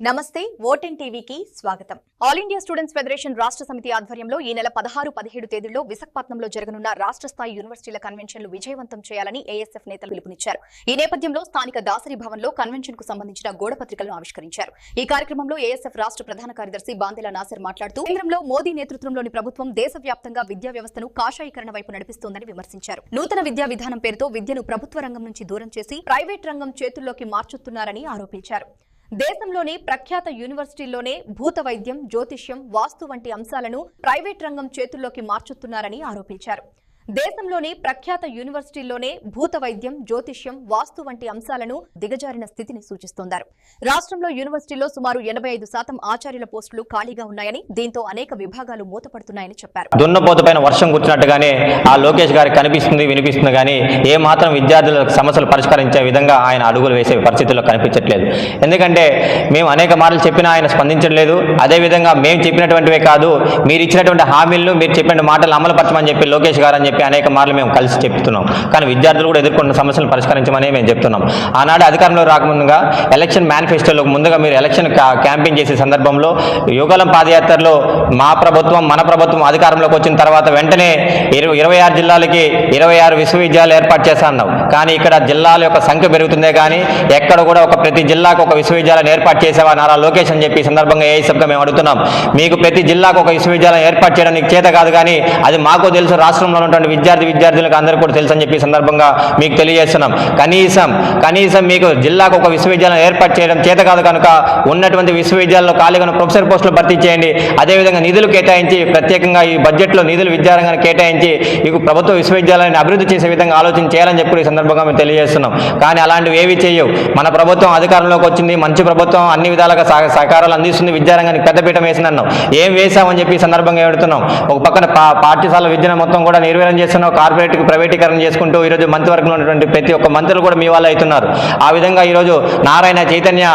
నమస్తే ఓటెన్ టీవీకి స్వాగతం. ఆల్ ఇండియా స్టూడెంట్స్ ఫెడరేషన్ రాష్ట్ర సమితి ఆధ్వర్యంలో ఈ నెల 16-17 తేదీల్లో విశాఖపట్నంలో జరగనున్న రాష్ట్ర స్థాయి యూనివర్సిటీల కన్వెన్షన్లు విజయవంతం చేయాలని ఏఎస్ఎఫ్ నేతలు పిలుపునిచ్చారు. ఈ నేపథ్యంలో స్థానిక దాసరి భవన్లో కన్వెన్షన్ కు సంబంధించిన గోడ పత్రికలను ఆవిష్కరించారు. ఈ కార్యక్రమంలో ఏఎస్ఎఫ్ రాష్ట్ర ప్రధాన కార్యదర్శి బాందెల నాసర్ మాట్లాడుతూ కేంద్రంలో మోదీ నేతృత్వంలోని ప్రభుత్వం దేశవ్యాప్తంగా విద్యా వ్యవస్థను కాషాయీకరణ వైపు నడిపిస్తోందని విమర్శించారు. నూతన విద్యా విధానం పేరుతో విద్యను ప్రభుత్వ రంగం నుంచి దూరం చేసి ప్రైవేట్ రంగం చేతుల్లోకి మార్చుతున్నారని ఆరోపించారు. దేశంలోని ప్రఖ్యాత యూనివర్సిటీల్లోనే భూత వైద్యం, జ్యోతిష్యం, వాస్తు వంటి అంశాలను ప్రైవేట్ రంగం చేతుల్లోకి మార్చుతున్నారని ఆరోపించారు. దేశంలోని ప్రఖ్యాత యూనివర్సిటీల్లోనే భూత వైద్యం, జ్యోతిష్యం, వాస్తు వంటి అంశాలను దిగజారిన స్థితిని సూచిస్తోందారు. రాష్ట్రంలో యూనివర్సిటీల్లో సుమారు 85% ఆచార్యుల పోస్టులు ఖాళీగా ఉన్నాయని, దీంతో అనేక విభాగాలు మూతపడుతున్నాయని చెప్పారు. దున్నపోతపైన వర్షం కూర్చున్నట్టుగానే ఆ లోకేష్ గారికి కనిపిస్తుంది, వినిపిస్తుంది కానీ ఏ మాత్రం విద్యార్థుల సమస్యలు పరిష్కరించే విధంగా ఆయన అడుగులు వేసే పరిస్థితుల్లో కనిపించట్లేదు. ఎందుకంటే మేము అనేక మార్లు చెప్పినా ఆయన స్పందించట్లేదు. అదేవిధంగా మేము చెప్పినటువంటివే కాదు, మీరు ఇచ్చినటువంటి హామీలను, మీరు చెప్పిన మాటలు అమలుపరచమని చెప్పి లోకేష్ గారు అని చెప్పి అనేక మార్లు మేము కలిసి చెప్తున్నాం. కానీ విద్యార్థులు కూడా ఎదుర్కొన్న సమస్యలు పరిష్కరించమని మేము చెప్తున్నాం. ఆనాడు అధికారంలో రాకముందుగా ఎలక్షన్ మేనిఫెస్టోలో ముందుగా మీరు ఎలక్షన్ క్యాంపెయిన్ చేసే సందర్భంలో యుగలం పాదయాత్రలో మా ప్రభుత్వం, మన ప్రభుత్వం అధికారంలోకి వచ్చిన తర్వాత వెంటనే 26 జిల్లాలకి 26 విశ్వవిద్యాలయాలు ఏర్పాటు చేస్తా అన్నాం. కానీ ఇక్కడ జిల్లాల యొక్క సంఖ్య పెరుగుతుందే కానీ ఎక్కడ కూడా ప్రతి జిల్లాకు ఒక విశ్వవిద్యాలయం ఏర్పాటు చేసేవా నారా లోకేష్ అని చెప్పి సందర్భంగా ఏఐసీఎఫ్గా మేము అడుగుతున్నాం. మీకు ప్రతి జిల్లాకు ఒక విశ్వవిద్యాలయం ఏర్పాటు చేయడానికి చేత కాదు, కానీ అది మాకు తెలుసు, రాష్ట్రంలో ఉన్నటువంటి విద్యార్థులకు అందరూ కూడా తెలుసు అని చెప్పి సందర్భంగా మీకు తెలియజేస్తున్నాం. కనీసం మీకు జిల్లాకు ఒక విశ్వవిద్యాలయం ఏర్పాటు చేయడం చేత కాదు కనుక ఉన్నటువంటి విశ్వవిద్యాలయంలో ఖాళీగా ప్రొఫెసర్ పోస్టులు భర్తీ చేయండి. అదేవిధంగా నిధులు కేటాయించి, ప్రత్యేకంగా ఈ బడ్జెట్లో నిధులు విద్యారంగానికి కేటాయించి మీకు ప్రభుత్వ విశ్వవిద్యాలయాన్ని అభివృద్ధి చేసే విధంగా ఆలోచన చేయాలని చెప్పి ఈ సందర్భంగా మేము తెలియజేస్తున్నాం. కానీ అలాంటివి ఏవి చేయవు. మన ప్రభుత్వం అధికారంలోకి వచ్చింది, మంచి ప్రభుత్వం, అన్ని విధాలుగా సహకారాలు అందిస్తుంది, విద్యారంగానికి పెద్దపీఠం వేసిందన్నాం. ఏం వేసామని చెప్పి ఈ సందర్భంగా అడుగుతున్నాం. ఒక పక్కన పాఠశాల విద్యను మొత్తం కూడా నిర్వీర్యం చేస్తున్నాం, ప్రైవేటీకరణ చేసుకుంటూ ఈరోజు మంత్రివర్గంలో ఉన్నటువంటి ప్రతి ఒక్క మంత్రులు కూడా మీ వాళ్ళు అవుతున్నారు. ఆ విధంగా ఈరోజు నారాయణ చైతన్య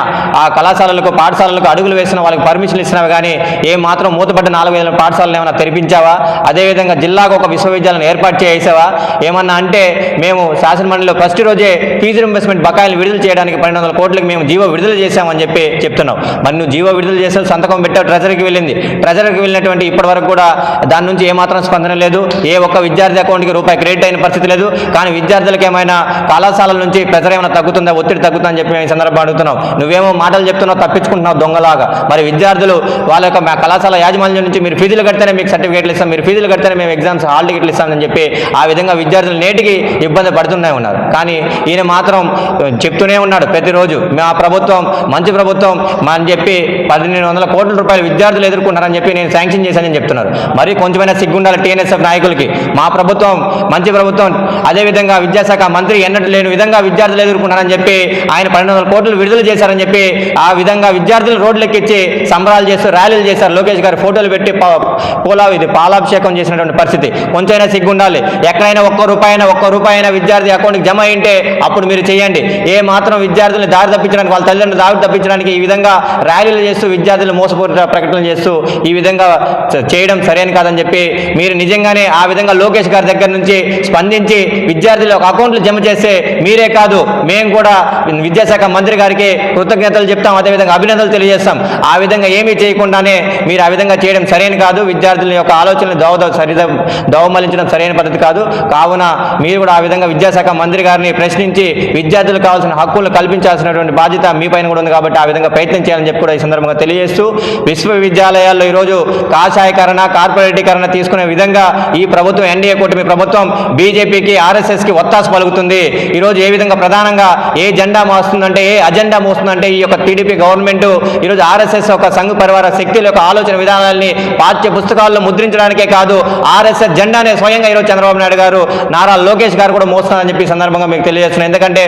ఆ కళాశాలలకు, పాఠశాలలకు అడుగులు వేసిన వాళ్ళకి పర్మిషన్లు ఇస్తున్నావు, కానీ ఏ మాత్రం మూతపడ్డ 4,000 పాఠశాలను ఏమైనా తెరిపించావా? అదేవిధంగా జిల్లాకు ఒక విశ్వవిద్యాలయం ఏర్పాటు చేసావా? ఏమన్నా అంటే మేము శాసనమండలిలో ఫస్ట్ రోజే ఫీజు రింబర్స్మెంట్ బకాయిలు విడుదల చేయడానికి 1200 కోట్లకి మేము జీవో విడుదల చేశామని చెప్పి చెప్తున్నాం. మరి నువ్వు జీవో విడుదల చేసే సంతకం పెట్టావు, ట్రెజరీకి వెళ్ళినటువంటి ఇప్పటి వరకు కూడా దాని నుంచి ఏమాత్రం స్పందన లేదు. ఏ ఒక్క విద్యార్థి అకౌంట్కి రూపాయి క్రెడిట్ అయిన పరిస్థితి లేదు. కానీ విద్యార్థులకు ఏమైనా కళాశాలల నుంచి ప్రెజర్ ఏమైనా తగ్గుతుందా, ఒత్తిడి తగ్గుతుందా అని చెప్పి మేము ఈ సందర్భంగా అడుగుతున్నాం. నువ్వేమో మాటలు చెప్తున్నావు, తప్పించుకుంటున్నావు దొంగలాగా. మరి విద్యార్థులు వాళ్ళ యొక్క కళాశాల యాజమాన్యం నుంచి మీరు ఫీజులు కడితేనే మీకు సర్టిఫికేట్లు ఇస్తాం, మీరు ఫీజులు కడితేనే మేము ఎగ్జామ్స్ హాల్ టికెట్లు ఇస్తామని చెప్పి ఆ విధంగా విద్యార్థులు నేటికి ఇబ్బంది పడుతూనే ఉన్నారు. కానీ ఈయన మాత్రం చెప్తూనే ఉన్నాడు ప్రతిరోజు మా ప్రభుత్వం మంచి ప్రభుత్వం అని చెప్పి 1,800 కోట్ల రూపాయలు విద్యార్థులు ఎదుర్కొన్నారని చెప్పి నేను శాంక్షన్ చేశానని చెప్తున్నారు. మరి కొంచెమైనా సిగ్గుండాలి టీఎన్ఎస్ఎఫ్ నాయకులకి. మా ప్రభుత్వం మంచి ప్రభుత్వం, అదేవిధంగా విద్యాశాఖ మంత్రి ఎన్నడూ లేని విధంగా విద్యార్థులు ఎదుర్కొన్నారని చెప్పి ఆయన 1200 కోట్లు విడుదల చేశారని చెప్పి ఆ విధంగా విద్యార్థులు రోడ్లెక్కించి సంబరాలు చేస్తూ ర్యాలీలు చేశారు. లోకేష్ గారు ఫోటోలు పెట్టి పాలాభిషేకం చేసినటువంటి పరిస్థితి. కొంచెమైనా సిగ్గుండాలి. ఎక్కడైనా ఒక్క రూపాయి విద్యార్థి అకౌంట్కి జమ అయింటే అప్పుడు మీరు చేయండి. ఏ మాత్రం విద్యార్థులను దారి తప్పించడానికి, వాళ్ళ తల్లిదండ్రులు దారి తప్పించడానికి ఈ విధంగా ర్యాలీలు చేస్తూ విద్యార్థులు మోసపూరిత ప్రకటనలు చేస్తూ ఈ విధంగా చేయడం సరైన కాదని చెప్పి మీరు నిజంగానే ఆ విధంగా లోకేష్ గారి దగ్గర నుంచి స్పందించి విద్యార్థుల అకౌంట్లు జమ చేస్తే మీరే కాదు మేము కూడా విద్యాశాఖ మంత్రి గారికి కృతజ్ఞతలు చెప్తాం, అదేవిధంగా అభినందనలు తెలియజేస్తాం. ఆ విధంగా ఏమీ చేయకుండానే మీరు ఆ విధంగా చేయడం సరైన కాదు. విద్యార్థుల యొక్క ఆలోచనలు దౌమలించడం సరైన పద్ధతి కాదు. కావున మీరు కూడా ఆ విధంగా విద్యాశాఖ మంత్రి గారిని ప్రశ్నించి విద్యార్థులకు కావాల్సిన హక్కులను కల్పించాల్సినటువంటి బాధ్యత మీ పైన కూడా ఉంది. కాబట్టి ఆ విధంగా ప్రయత్నం చేయాలని చెప్పి కూడా ఈ సందర్భంగా తెలియజేస్తూ విశ్వవిద్యాలయాల్లో ఈరోజు కాషాయీకరణ, కార్పొరేటీకరణ తీసుకునే విధంగా ఈ ప్రభుత్వం, ఎన్డీఏ కూటమి ప్రభుత్వం బీజేపీకి, ఆర్ఎస్ఎస్కి ఒత్తాసు పలుకుతుంది. ఈరోజు ఏ విధంగా ప్రధానంగా ఏ జెండా మోస్తుందంటే, ఏ అజెండా మోస్తుందంటే ఈ యొక్క టీడీపీ గవర్నమెంట్ ఈరోజు ఆర్ఎస్ఎస్ ఒక సంఘ పరివార శక్తుల యొక్క ఆలోచన విధానాలని పాఠ్య పుస్తకాల్లో ముద్రించడానికే కాదు, ఆర్ఎస్ఎస్ జెండానే స్వయంగా ఈరోజు చంద్రబాబు నాయుడు గారు, నారా లోకేష్ గారు కూడా మోస్తారని చెప్పి సందర్భంగా మీకు తెలియజేస్తున్నాను. ఎందుకంటే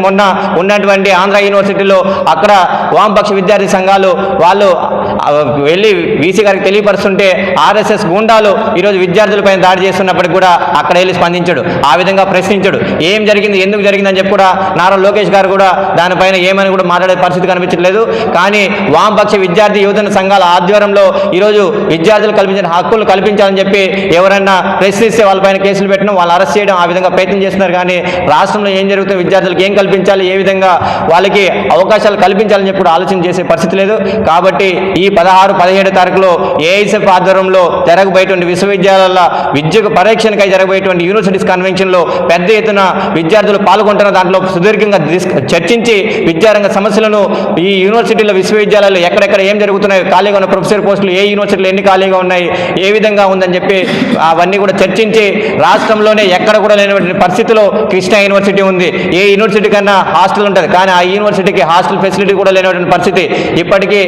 మొన్న ఉన్నటువంటి ఆంధ్ర యూనివర్సిటీలో అక్కడ వామపక్ష విద్యార్థి సంఘాలు వాళ్ళు వెళ్ళి వీసీ గారికి తెలియపరుస్తుంటే ఆర్ఎస్ఎస్ గూండాలు ఈరోజు విద్యార్థులపైన దాడి చేస్తున్నప్పటికీ కూడా అక్కడ వెళ్ళి స్పందించాడు, ఆ విధంగా ప్రశ్నించాడు. ఏం జరిగింది, ఎందుకు జరిగిందని చెప్పి కూడా నారా లోకేష్ గారు కూడా దానిపైన ఏమని కూడా మాట్లాడే పరిస్థితి కనిపించట్లేదు. కానీ వామపక్ష విద్యార్థి యువజన సంఘాల ఆధ్వర్యంలో ఈరోజు విద్యార్థులు కల్పించిన హక్కులు కల్పించాలని చెప్పి ఎవరైనా ప్రశ్నిస్తే వాళ్ళపైన కేసులు పెట్టడం, వాళ్ళు అరెస్ట్ చేయడం, ఆ విధంగా ప్రయత్నం చేస్తున్నారు. కానీ రాష్ట్రంలో ఏం జరుగుతుంది, విద్యార్థులకు ఏం కల్పించాలి, ఏ విధంగా వాళ్ళకి అవకాశాలు కల్పించాలని చెప్పి కూడా ఆలోచన చేసే పరిస్థితి లేదు. కాబట్టి ఈ 16, 17 తారీఖులో ఏఐఎస్ఎఫ్ ఆధ్వర్యంలో జరగబోయేటువంటి విశ్వవిద్యాలయాల విద్యకు పరీక్షణకై జరగబోయేటువంటి యూనివర్సిటీస్ కన్వెన్షన్లో పెద్ద ఎత్తున విద్యార్థులు పాల్గొంటున్న దాంట్లో సుదీర్ఘంగా చర్చించి విద్యారంగ సమస్యలను ఈ యూనివర్సిటీలో విశ్వవిద్యాలయాలు ఎక్కడెక్కడ ఏం జరుగుతున్నాయి, ఖాళీగా ఉన్న ప్రొఫెసర్ పోస్టులు ఏ యూనివర్సిటీలు ఎన్ని ఖాళీగా ఉన్నాయి, ఏ విధంగా ఉందని చెప్పి అవన్నీ కూడా చర్చించి రాష్ట్రంలోనే ఎక్కడ కూడా లేనటువంటి పరిస్థితిలో కృష్ణా యూనివర్సిటీ ఉంది. ఏ యూనివర్సిటీ కన్నా హాస్టల్ ఉంటుంది, కానీ ఆ యూనివర్సిటీకి హాస్టల్ ఫెసిలిటీ కూడా లేనటువంటి పరిస్థితి. ఇప్పటికీ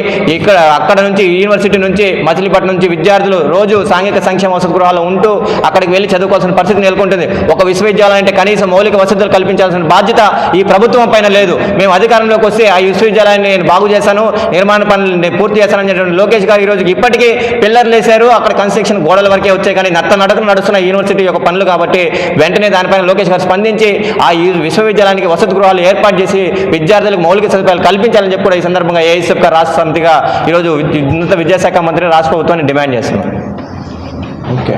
అక్కడ నుంచి యూనివర్సిటీ నుంచి మచిలీపట్నం నుంచి విద్యార్థులు రోజు సాంఘిక సంక్షేమ వసతి గృహాలు ఉంటూ అక్కడికి వెళ్ళి చదువుకోవాల్సిన పరిస్థితి నెలకొంటుంది. ఒక విశ్వవిద్యాలయం అంటే కనీసం మౌలిక వసతులు కల్పించాల్సిన బాధ్యత ఈ ప్రభుత్వం పైన లేదు. మేము అధికారంలోకి వస్తే ఆ విశ్వవిద్యాలయాన్ని నేను బాగు చేశాను, నిర్మాణ పనులు నేను పూర్తి చేశానని లోకేష్ గారు ఈ రోజుకి ఇప్పటికీ పిల్లర్లు వేశారు, అక్కడ కన్స్ట్రక్షన్ గోడల వరకే వచ్చాయి, కానీ నడకను నడుస్తున్న యూనివర్సిటీ యొక్క పనులు. కాబట్టి వెంటనే దానిపైన లోకేష్ గారు స్పందించి ఆ విశ్వవిద్యాలయానికి వసతి గృహాలు ఏర్పాటు చేసి విద్యార్థులకు మౌలిక సదుపాయాలు కల్పించాలని చెప్పి కూడా ఈ సందర్భంగా ఏఐఎస్ఎఫ్ రాష్ట్ర సమితిగా ఈరోజు ఉన్నత విద్యాశాఖ మంత్రి రాష్ట్ర ప్రభుత్వాన్ని డిమాండ్ చేస్తున్నాం. ఓకే.